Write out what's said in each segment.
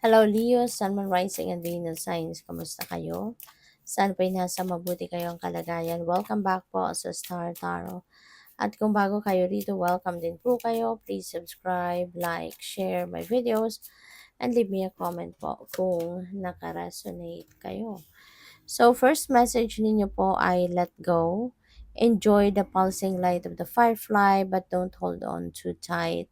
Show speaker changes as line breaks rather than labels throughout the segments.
Hello Leo, Sun, Moon, Rising, and Venus Signs. Kamusta kayo? Saan po'y nasa mabuti kayong kalagayan? Welcome back po sa Star Tarot. At kung bago kayo rito, welcome din po kayo. Please subscribe, like, share my videos, and leave me a comment po kung nakaresonate kayo. So, first message ninyo po ay let go. Enjoy the pulsing light of the firefly, but don't hold on too tight.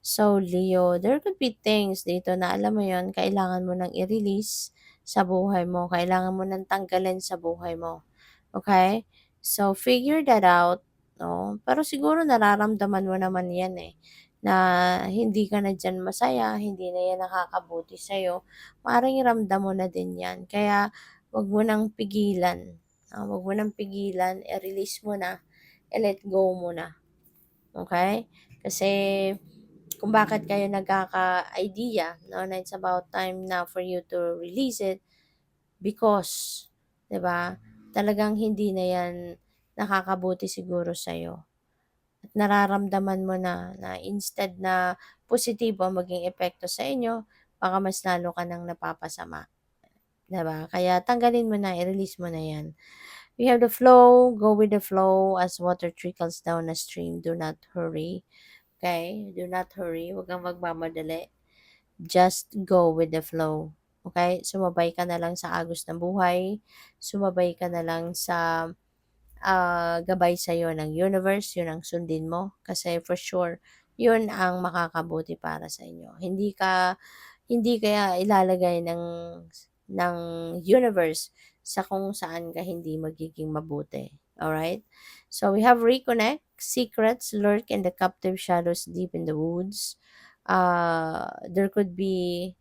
So, Leo, there could be things dito na alam mo yon, kailangan mo nang i-release sa buhay mo. Kailangan mo nang tanggalin sa buhay mo. Okay? So, figure that out. No? Pero siguro nararamdaman mo naman yan na hindi ka na dyan masaya, hindi na yan nakakabuti sa'yo. Maaaring ramdam mo na din yan. Kaya, wag mo nang pigilan. Wag mo nang pigilan, i-release mo na, i-let go mo na. Okay? Kasi, kung bakit kayo nagkaka-idea, no, na it's about time na for you to release it because, 'di ba? Talagang hindi na 'yan nakakabuti siguro sa iyo. At nararamdaman mo na instead na positibo ang maging epekto sa inyo, baka mas lalo ka nang napapasama, 'di ba? Kaya tanggalin mo na, i-release mo na 'yan. We have the flow, go with the flow as water trickles down a stream, do not hurry. Okay? Do not hurry. Huwag kang magmamadali. Just go with the flow. Okay? Sumabay ka na lang sa agos ng buhay. Sumabay ka na lang sa gabay sa'yo ng universe. Yun ang sundin mo. Kasi for sure, yun ang makakabuti para sa inyo. Hindi kaya ilalagay ng universe sa kung saan ka hindi magiging mabuti. Alright? So, we have reconnect. Secrets lurk in the captive shadows deep in the woods. There could be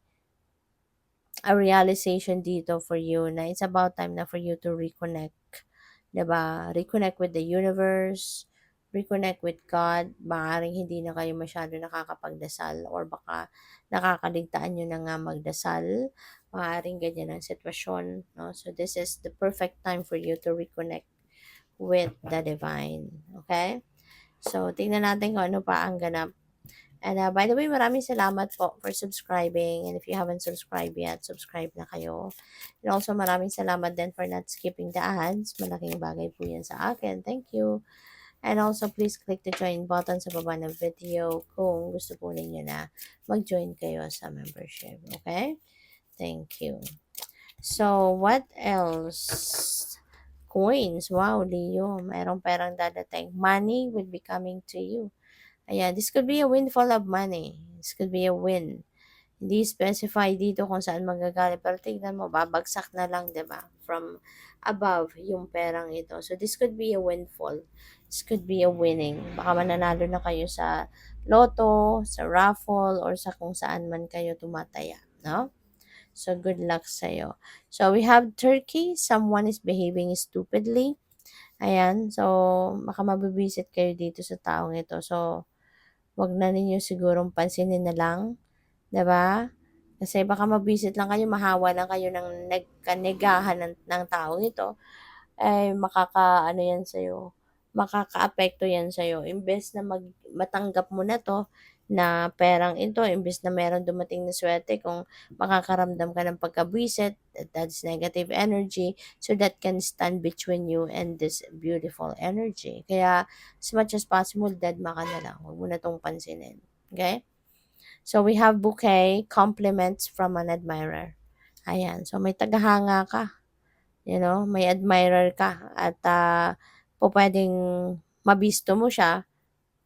a realization dito for you na it's about time na for you to reconnect. 'Di ba? Reconnect with the universe, reconnect with God. Maaaring hindi na kayo masyado nakakapagdasal or baka nakakaligtaan nyo na nga magdasal. Maaaring ganyan ang sitwasyon. No? So, this is the perfect time for you to reconnect with the divine. Okay? So, tingnan natin kung ano pa ang ganap. And by the way, maraming salamat po for subscribing. And if you haven't subscribed yet, subscribe na kayo. And also, maraming salamat din for not skipping the ads. Malaking bagay po yan sa akin. Thank you. And also, please click the join button sa baba ng video kung gusto po ninyo na mag-join kayo sa membership. Okay? Thank you. So, what else? Coins. Wow, Leo. Mayroong perang dadating. Money will be coming to you. Ayan, this could be a windfall of money. This could be a win. Hindi specify dito kung saan magagaling. Pero tignan mo, babagsak na lang, 'di ba? From above yung perang ito. So, this could be a windfall. This could be a winning. Baka mananalo na kayo sa loto, sa raffle, or sa kung saan man kayo tumataya. No? So, good luck sa'yo. So, we have Turkey. Someone is behaving stupidly. Ayan. So, baka mabibisit kayo dito sa taong ito. So, wag na ninyo sigurong pansinin na lang, 'di ba? Kasi baka mabisit lang kayo, mahawa lang kayo ng kanegahan ng taong ito, eh makakaano yan sa'yo, makakaapekto yan sa'yo. Imbes na matanggap mo na to na perang ito, imbes na meron dumating na swerte kung makakaramdam ka ng pagkabwisit, that's negative energy, so that can stand between you and this beautiful energy. Kaya, as much as possible, deadma ka na lang. Huwag mo na tong pansinin. Okay? So, we have bouquet, compliments from an admirer. Ayan. So, may tagahanga ka. May admirer ka. At pwedeng mabisto mo siya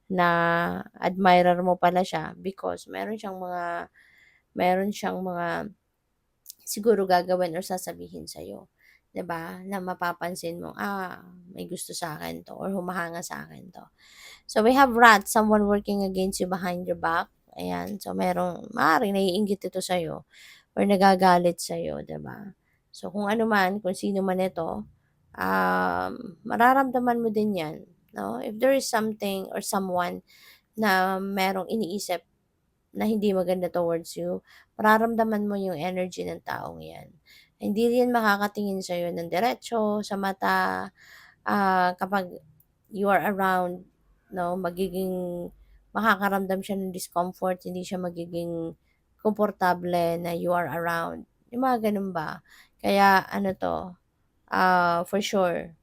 na admirer mo pala siya because meron siyang mga siguro gagawin or sasabihin sa'yo. 'Di ba? Na mapapansin mo, may gusto sa akin to or humahanga sa akin to. So, we have rat, someone working against you behind your back. Ayan. So, maaaring naiinggit ito sa'yo or nagagalit sa'yo, 'di ba? So, kung ano man, kung sino man ito, mararamdaman mo din yan. No? If there is something or someone na merong iniisip na hindi maganda towards you, mararamdaman mo yung energy ng taong yan. Hindi rin makakatingin sa'yo ng diretso, sa mata, kapag you are around, no, makakaramdam siya ng discomfort, hindi siya magiging komportable na you are around. Yung mga ganun ba? Kaya ano 'to, for sure,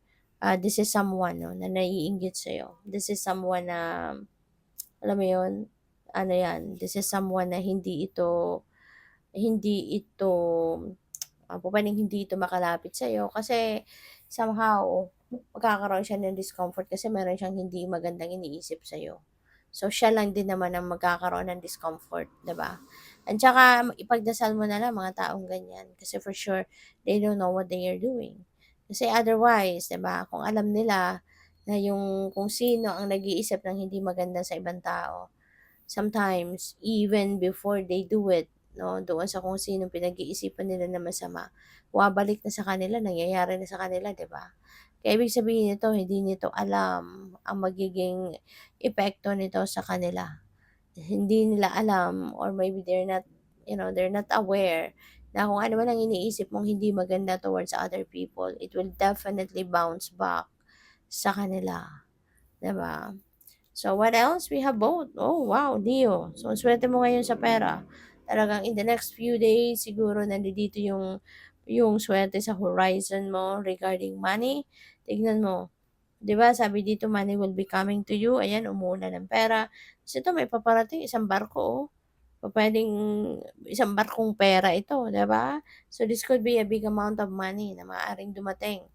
this is someone 'no, na naiinggit sa'yo. This is someone na, alam mo yun, ano yan, this is someone na hindi ito, pupuwedeng hindi ito makalapit sa'yo kasi somehow magkakaroon siya ng discomfort kasi meron siyang hindi magandang iniisip sa'yo. So, siya lang din naman ang magkakaroon ng discomfort, 'di ba? At saka ipagdasal mo na lang mga taong ganyan kasi for sure they don't know what they are doing. Kasi otherwise, 'di ba, kung alam nila na yung kung sino ang nag-iisip ng hindi maganda sa ibang tao, sometimes even before they do it, 'no, doon sa kung sinong pinag-iisipan nila na masama, bumabalik na sa kanila, nangyayari na sa kanila, 'di ba? Kaya ibig sabihin nito, hindi nito alam ang magiging epekto nito sa kanila. Hindi nila alam or maybe they're not aware na kung ano man ang iniisip mong hindi maganda towards other people, it will definitely bounce back sa kanila, 'di ba? So, what else? We have both. Oh, wow, Leo. So, ang swerte mo ngayon sa pera. Talagang in the next few days, siguro nandito yung swerte sa horizon mo regarding money. Tignan mo. 'Di ba sabi dito, money will be coming to you. Ayan, umuulan ng pera. Kasi ito, may paparating isang barko, oh. Pupuwedeng isang barkong pera ito, 'di ba? So, this could be a big amount of money na maaaring dumating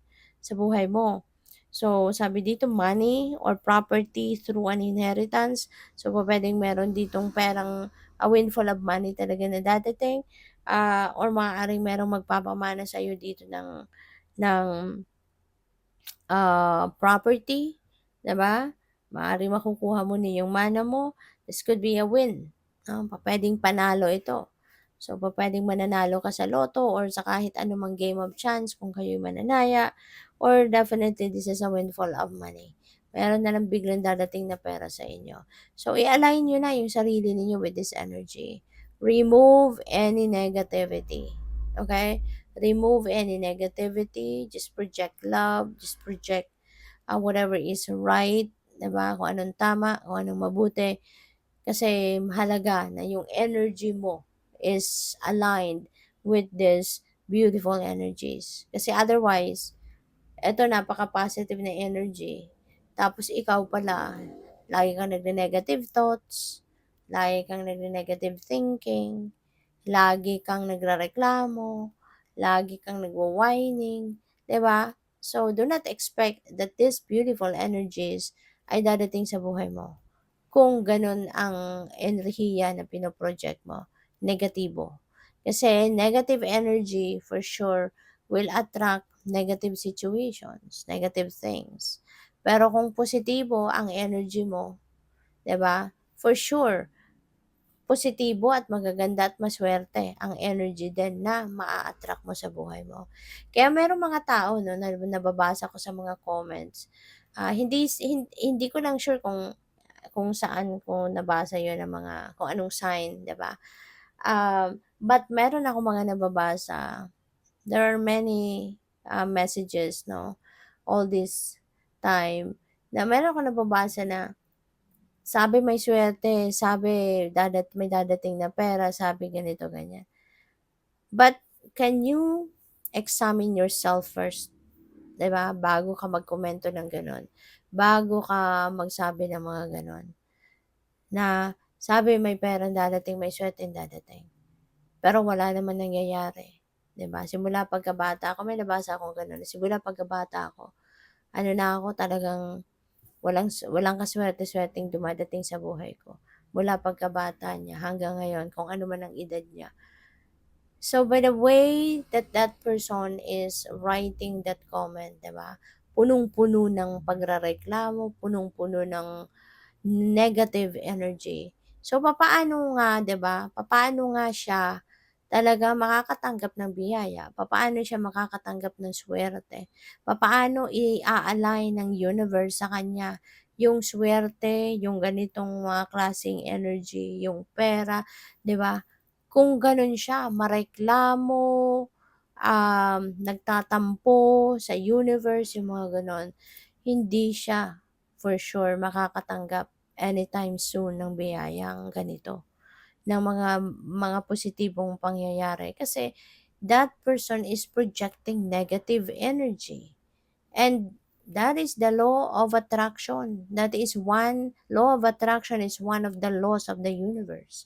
sa buhay mo. So, sabi dito money or property through an inheritance. So, pupuwedeng meron ditong perang a windfall of money talaga na dadating, or maaaring merong magpapamana sa'yo dito ng property, 'di ba? Maaaring makukuha mo na yung mana mo. This could be a win, 'no, pupuwedeng panalo ito. So, pupuwedeng mananalo ka sa lotto or sa kahit anumang game of chance kung kayo'y mananaya or definitely this is a windfall of money. Meron na lang biglang dadating na pera sa inyo. So, i-align niyo na yung sarili ninyo with this energy. Remove any negativity, okay? Remove any negativity, just project love, just project whatever is right, 'di ba? Kung anong tama, kung anong mabuti. Kasi mahalaga na yung energy mo is aligned with these beautiful energies. Kasi otherwise, eto napaka-positive na energy. Tapos ikaw pala, lagi kang nagne-negative thoughts, lagi kang nagne-negative thinking, lagi kang nagrereklamo, lagi kang nagwa-whining, 'di ba? So, do not expect that these beautiful energies ay dadating sa buhay mo kung ganun ang enerhiya na pino-project mo, negatibo. Kasi negative energy for sure will attract negative situations, negative things. Pero kung positibo ang energy mo, 'di ba? For sure, positibo at magaganda at maswerte ang energy din na maa-attract mo sa buhay mo. Kaya merong mga tao 'no, na nababasa ko sa mga comments, hindi ko lang sure kung saan ko nabasa 'yun ng mga kung anong sign, 'di ba? But meron akong mga nababasa. There are many, messages 'no, all this time na meron akong nababasa na sabi may swerte, sabi may dadating na pera, sabi ganito, ganyan. But can you examine yourself first, 'di ba, bago ka magkomento ng gano'n, bago ka magsabi ng mga gano'n, na sabi may perang dadating, may swerteng dadating, pero wala naman nangyayari, 'di ba? Simula pagkabata ko may nabasa akong gano'n, simula pagkabata ko, ano na ako talagang walang kaswerte-swerteng dumadating sa buhay ko, mula pagkabata niya hanggang ngayon kung ano man ang edad niya. So, by the way that that person is writing that comment, 'di ba, punong-puno ng pagrereklamo, punong-puno ng negative energy. So, papaano nga, 'di ba, papaano nga siya talaga makakatanggap ng biyaya, papaano siya makakatanggap ng swerte, papaano i-a-align ng universe sa kanya yung swerte, yung ganitong mga klaseng energy, yung pera, 'di ba? Kung gano'n siya mareklamo, nagtatampo sa universe, yung mga gano'n, hindi siya for sure makakatanggap anytime soon ng biyayang ganito ng mga positibong pangyayari kasi that person is projecting negative energy. And that is the law of attraction. That is one law of attraction is one of the laws of the universe.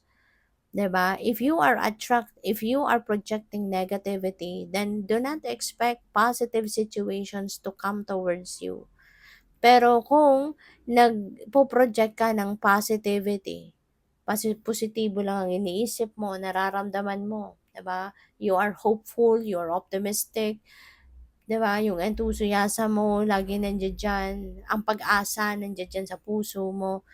'Di ba? If you are projecting negativity, then do not expect positive situations to come towards you. Pero kung nagpo-project ka ng positivity, positibo lang ang iniisip mo, nararamdaman mo, 'di ba? You are hopeful, you are optimistic, 'di ba? Yung enthusiasm mo lagi nandiya diyan, ang pag-asa nandiya diyan sa puso mo.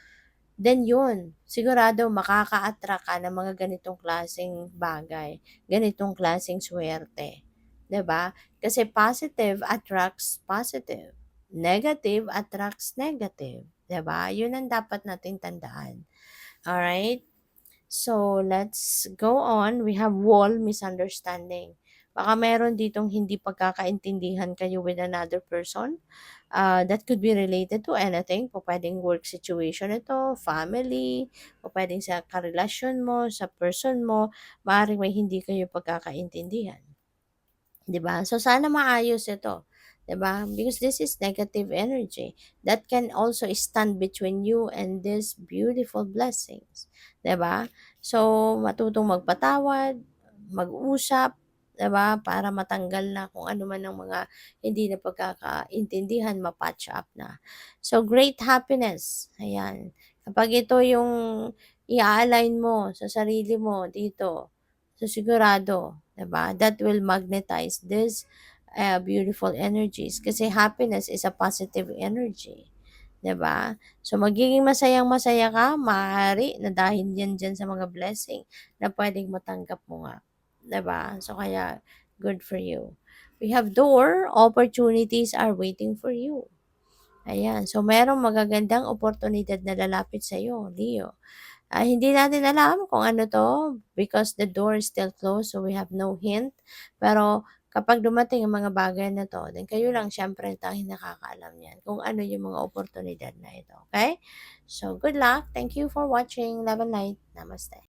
Then yun, sigurado makaka-attract ka ng mga ganitong klaseng bagay, ganitong klaseng swerte, 'di ba? Kasi positive attracts positive, negative attracts negative, 'di ba? Yun ang dapat nating tandaan. Alright? So, let's go on. We have wall misunderstanding. Baka meron ditong hindi pagkakaintindihan kayo with another person. That could be related to anything. Po pwedeng work situation ito, family, o pwedeng sa karelasyon mo, sa person mo, maaaring may hindi kayo pagkakaintindihan. 'Di ba? So, sana maayos ito. 'Di ba? Because this is negative energy that can also stand between you and these beautiful blessings. 'Di ba? So, matutong magpatawad, mag-usap, 'di ba? Para matanggal na kung ano man ang mga hindi na pagkakaintindihan, ma-patch up na. So, great happiness. Ayan. Kapag ito yung i-align mo sa sarili mo dito, so sigurado, 'di ba? That will magnetize this beautiful energies kasi happiness is a positive energy, 'di ba? So magiging masayang-masaya ka, maaari na dahil yan diyan sa mga blessing na pwedeng matanggap mo nga, 'di ba? So kaya good for you. We have door, opportunities are waiting for you. Ayan, so merong magagandang oportunidad na lalapit sa iyo, Leo. Hindi natin alam kung ano 'to because the door is still closed, so we have no hint. Pero kapag dumating ang mga bagay na 'to, then kayo lang siyempre ang tanging nakakaalam niyan kung ano yung mga oportunidad na ito, okay? So, good luck. Thank you for watching. Love and light. Namaste.